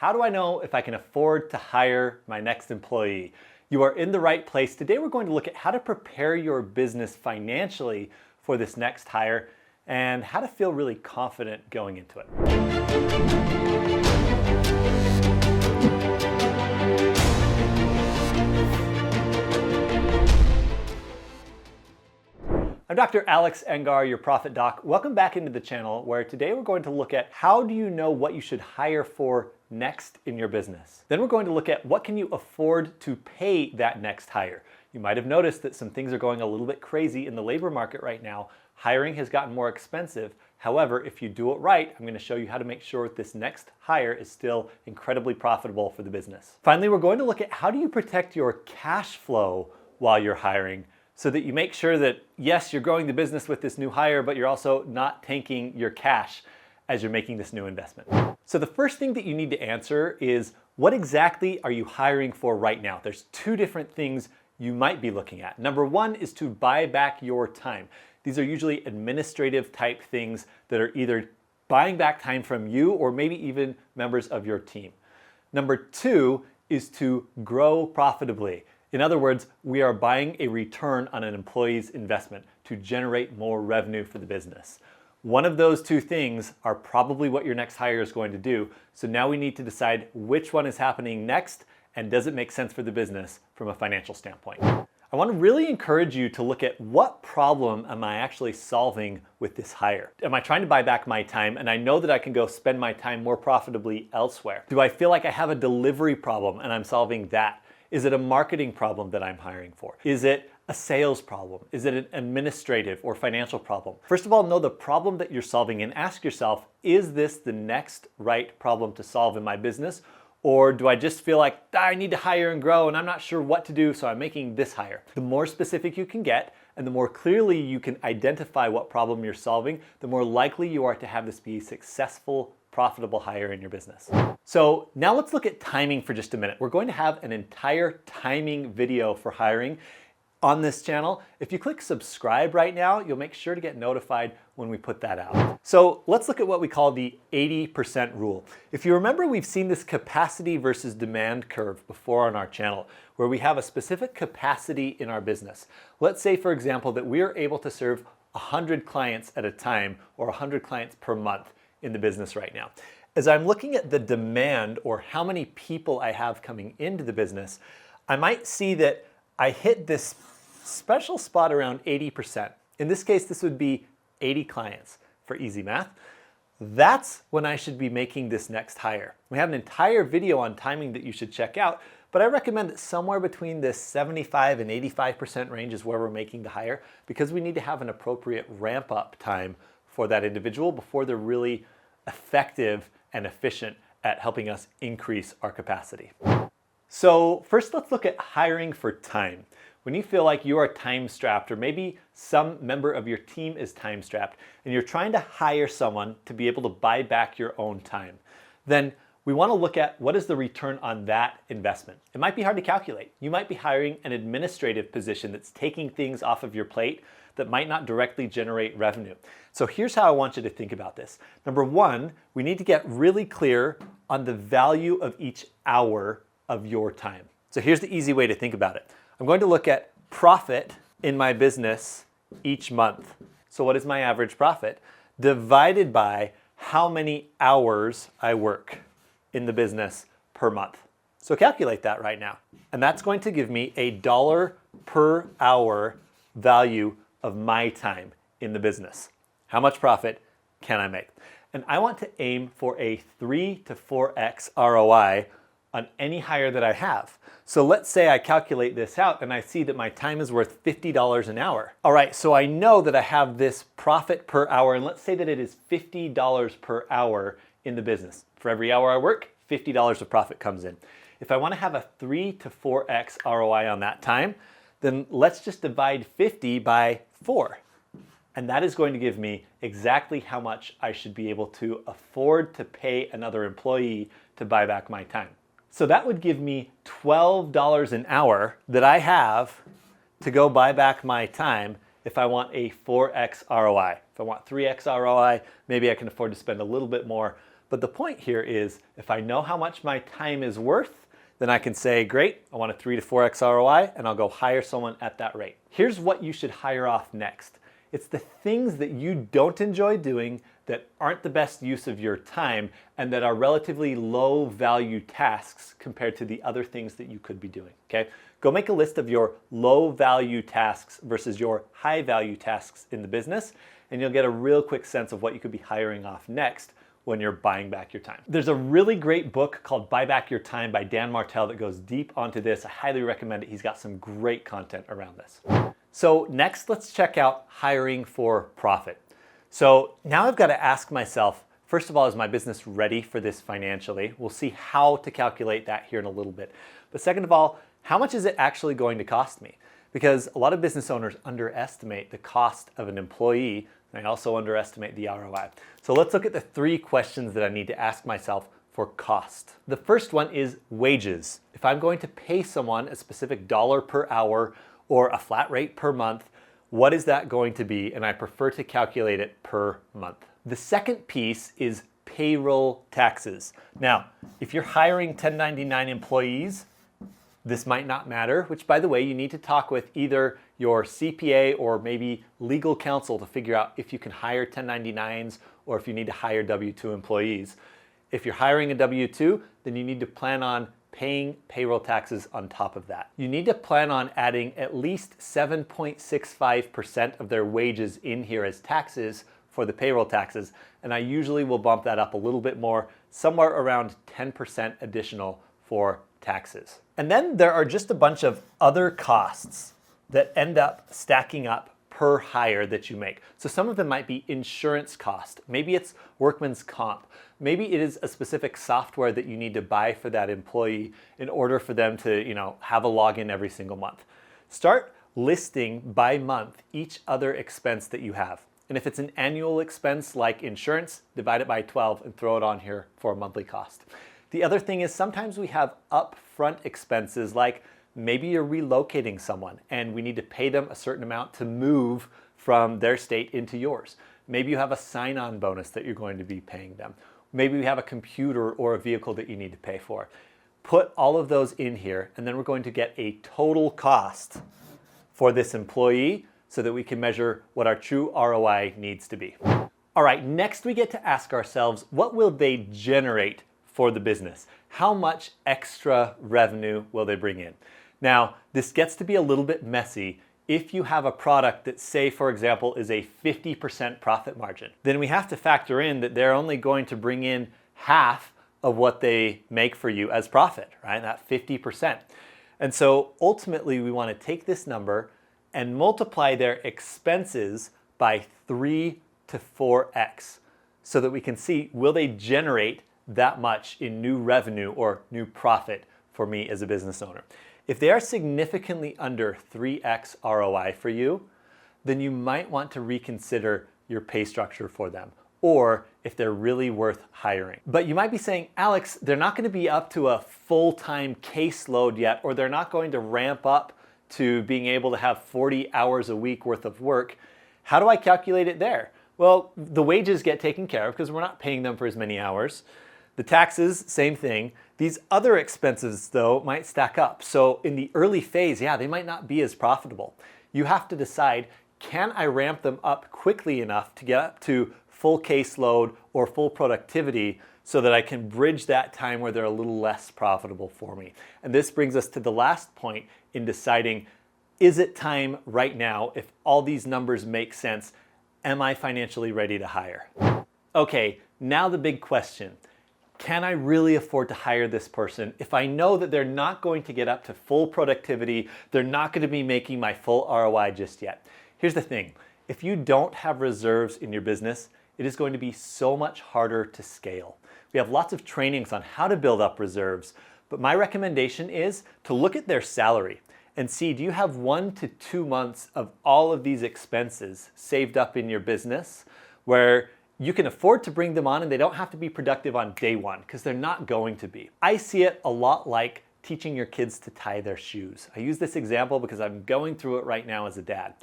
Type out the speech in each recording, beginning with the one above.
How do I know if I can afford to hire my next employee? You are in the right place. Today we're going to look at how to prepare your business financially for this next hire and how to feel really confident going into it. I'm Dr. Alex Engar, your Profit Doc. Welcome back into the channel where today we're going to look at how do you know what you should hire for next in your business. Then we're going to look at what can you afford to pay that next hire. You might have noticed that some things are going a little bit crazy in the labor market right now. Hiring has gotten more expensive. However, if you do it right, I'm going to show you how to make sure this next hire is still incredibly profitable for the business. Finally, we're going to look at how do you protect your cash flow while you're hiring, so that you make sure that, yes, you're growing the business with this new hire, but you're also not tanking your cash as you're making this new investment. So the first thing that you need to answer is, what exactly are you hiring for right now? There's two different things you might be looking at. Number one is to buy back your time. These are usually administrative type things that are either buying back time from you or maybe even members of your team. Number two is to grow profitably. In other words, we are buying a return on an employee's investment to generate more revenue for the business. One of those two things are probably what your next hire is going to do. So now we need to decide which one is happening next and does it make sense for the business from a financial standpoint. I want to really encourage you to look at what problem am I actually solving with this hire? Am I trying to buy back my time and I know that I can go spend my time more profitably elsewhere? Do I feel like I have a delivery problem and I'm solving that? Is it a marketing problem that I'm hiring for? Is it a sales problem? Is it an administrative or financial problem? First of all, know the problem that you're solving and ask yourself, is this the next right problem to solve in my business? Or do I just feel like I need to hire and grow and I'm not sure what to do, so I'm making this hire? The more specific you can get and the more clearly you can identify what problem you're solving, the more likely you are to have this be a successful, profitable hire in your business. So now let's look at timing for just a minute. We're going to have an entire timing video for hiring on this channel. If you click subscribe right now, you'll make sure to get notified when we put that out. So let's look at what we call the 80% rule. If you remember, we've seen this capacity versus demand curve before on our channel, where we have a specific capacity in our business. Let's say, for example, that we are able to serve 100 clients at a time or 100 clients per month in the business right now. As I'm looking at the demand or how many people I have coming into the business, I might see that I hit this special spot around 80%. In this case, this would be 80 clients for easy math. That's when I should be making this next hire. We have an entire video on timing that you should check out, but I recommend that somewhere between this 75 and 85% range is where we're making the hire, because we need to have an appropriate ramp up time for that individual before they're really effective and efficient at helping us increase our capacity. So first, let's look at hiring for time. When you feel like you are time strapped, or maybe some member of your team is time strapped, and you're trying to hire someone to be able to buy back your own time, then we want to look at what is the return on that investment. It might be hard to calculate. You might be hiring an administrative position that's taking things off of your plate that might not directly generate revenue. So here's how I want you to think about this. Number one, we need to get really clear on the value of each hour of your time. So here's the easy way to think about it. I'm going to look at profit in my business each month. So what is my average profit? Divided by how many hours I work in the business per month. So calculate that right now. And that's going to give me a $1 per hour value of my time in the business. How much profit can I make? And I want to aim for a 3 to 4x ROI on any hire that I have. So let's say I calculate this out and I see that my time is worth $50 an hour. All right, so I know that I have this profit per hour, and let's say that it is $50 per hour in the business. For every hour I work, $50 of profit comes in. If I want to have a 3 to 4x ROI on that time, then let's just divide 50 by 4. And that is going to give me exactly how much I should be able to afford to pay another employee to buy back my time. So that would give me $12 an hour that I have to go buy back my time if I want a 4x ROI. If I want 3x ROI, maybe I can afford to spend a little bit more, But the point here is if I know how much my time is worth, then I can say, great, I want a 3 to 4x ROI, and I'll go hire someone at that rate. Here's what you should hire off next. It's the things that you don't enjoy doing, that aren't the best use of your time, and that are relatively low value tasks compared to the other things that you could be doing, okay? Go make a list of your low value tasks versus your high value tasks in the business, and you'll get a real quick sense of what you could be hiring off next when you're buying back your time. There's a really great book called Buy Back Your Time by Dan Martell that goes deep onto this. I highly recommend it. He's got some great content around this. So next, let's check out hiring for profit. So now I've got to ask myself, first of all, is my business ready for this financially? We'll see how to calculate that here in a little bit. But second of all, how much is it actually going to cost me? Because a lot of business owners underestimate the cost of an employee, and I also underestimate the ROI. So let's look at the 3 questions that I need to ask myself for cost. The first one is wages. If I'm going to pay someone a specific dollar per hour or a flat rate per month, what is that going to be? And I prefer to calculate it per month. The second piece is payroll taxes. Now, if you're hiring 1099 employees, this might not matter, which by the way, you need to talk with either your CPA or maybe legal counsel to figure out if you can hire 1099s or if you need to hire W-2 employees. If you're hiring a W-2, then you need to plan on paying payroll taxes on top of that. You need to plan on adding at least 7.65% of their wages in here as taxes for the payroll taxes, and I usually will bump that up a little bit more, somewhere around 10% additional for taxes. And then there are just a bunch of other costs that end up stacking up per hire that you make. So some of them might be insurance cost. Maybe it's workman's comp. Maybe it is a specific software that you need to buy for that employee in order for them to, have a login every single month. Start listing by month each other expense that you have. And if it's an annual expense like insurance, divide it by 12 and throw it on here for a monthly cost. The other thing is sometimes we have upfront expenses like maybe you're relocating someone and we need to pay them a certain amount to move from their state into yours. Maybe you have a sign-on bonus that you're going to be paying them. Maybe you have a computer or a vehicle that you need to pay for. Put all of those in here and then we're going to get a total cost for this employee so that we can measure what our true ROI needs to be. All right, next we get to ask ourselves, what will they generate for the business? How much extra revenue will they bring in? Now, this gets to be a little bit messy if you have a product that, say, for example, is a 50% profit margin. Then we have to factor in that they're only going to bring in half of what they make for you as profit, right? That 50%. And so ultimately we want to take this number and multiply their expenses by 3 to 4x so that we can see, will they generate that much in new revenue or new profit for me as a business owner? If they are significantly under 3x ROI for you, then you might want to reconsider your pay structure for them, or if they're really worth hiring. But you might be saying, Alex, they're not going to be up to a full-time caseload yet, or they're not going to ramp up to being able to have 40 hours a week worth of work. How do I calculate it there? Well, the wages get taken care of because we're not paying them for as many hours. The taxes, same thing. These other expenses, though, might stack up. So in the early phase, they might not be as profitable. You have to decide, can I ramp them up quickly enough to get up to full caseload or full productivity so that I can bridge that time where they're a little less profitable for me? And this brings us to the last point in deciding, is it time right now, if all these numbers make sense, am I financially ready to hire? Okay, now the big question. Can I really afford to hire this person if I know that they're not going to get up to full productivity, they're not going to be making my full ROI just yet? Here's the thing. If you don't have reserves in your business, it is going to be so much harder to scale. We have lots of trainings on how to build up reserves, but my recommendation is to look at their salary and see, do you have 1 to 2 months of all of these expenses saved up in your business where you can afford to bring them on and they don't have to be productive on day one, because they're not going to be. I see it a lot like teaching your kids to tie their shoes. I use this example because I'm going through it right now as a dad.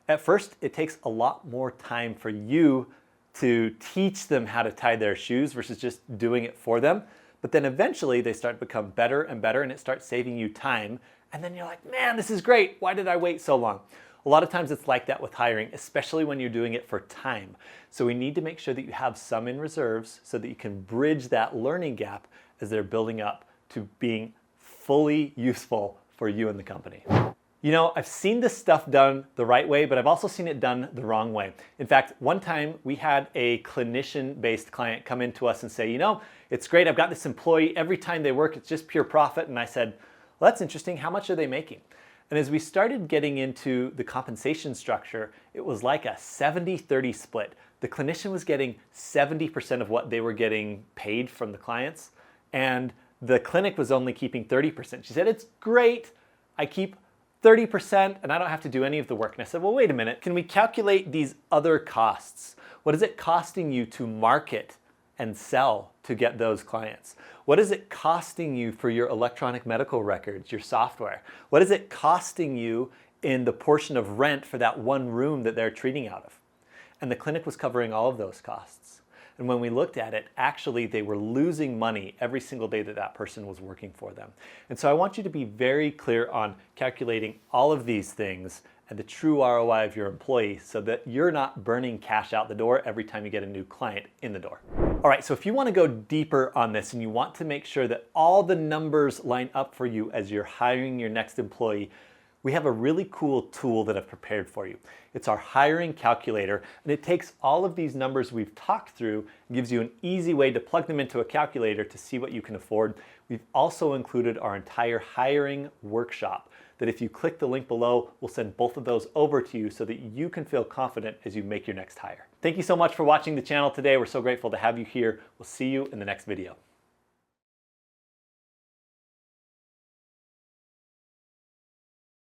At first, it takes a lot more time for you to teach them how to tie their shoes versus just doing it for them. But then eventually they start to become better and better, and it starts saving you time. And then you're like, man, this is great. Why did I wait so long? A lot of times it's like that with hiring, especially when you're doing it for time. So we need to make sure that you have some in reserves so that you can bridge that learning gap as they're building up to being fully useful for you and the company. You know, I've seen this stuff done the right way, but I've also seen it done the wrong way. In fact, one time we had a clinician-based client come into us and say, you know, it's great, I've got this employee, every time they work, it's just pure profit. And I said, well, that's interesting, how much are they making? And as we started getting into the compensation structure, it was like a 70-30 split. The clinician was getting 70% of what they were getting paid from the clients, and the clinic was only keeping 30%. She said, it's great, I keep 30% and I don't have to do any of the work. And I said, well, wait a minute, can we calculate these other costs? What is it costing you to market and sell to get those clients? What is it costing you for your electronic medical records, your software? What is it costing you in the portion of rent for that one room that they're treating out of? And the clinic was covering all of those costs. And when we looked at it, actually they were losing money every single day that that person was working for them. And so I want you to be very clear on calculating all of these things and the true ROI of your employee so that you're not burning cash out the door every time you get a new client in the door. All right, so if you want to go deeper on this and you want to make sure that all the numbers line up for you as you're hiring your next employee, we have a really cool tool that I've prepared for you. It's our hiring calculator, and it takes all of these numbers we've talked through and gives you an easy way to plug them into a calculator to see what you can afford. We've also included our entire hiring workshop that if you click the link below, we'll send both of those over to you so that you can feel confident as you make your next hire. Thank you so much for watching the channel today. We're so grateful to have you here. We'll see you in the next video.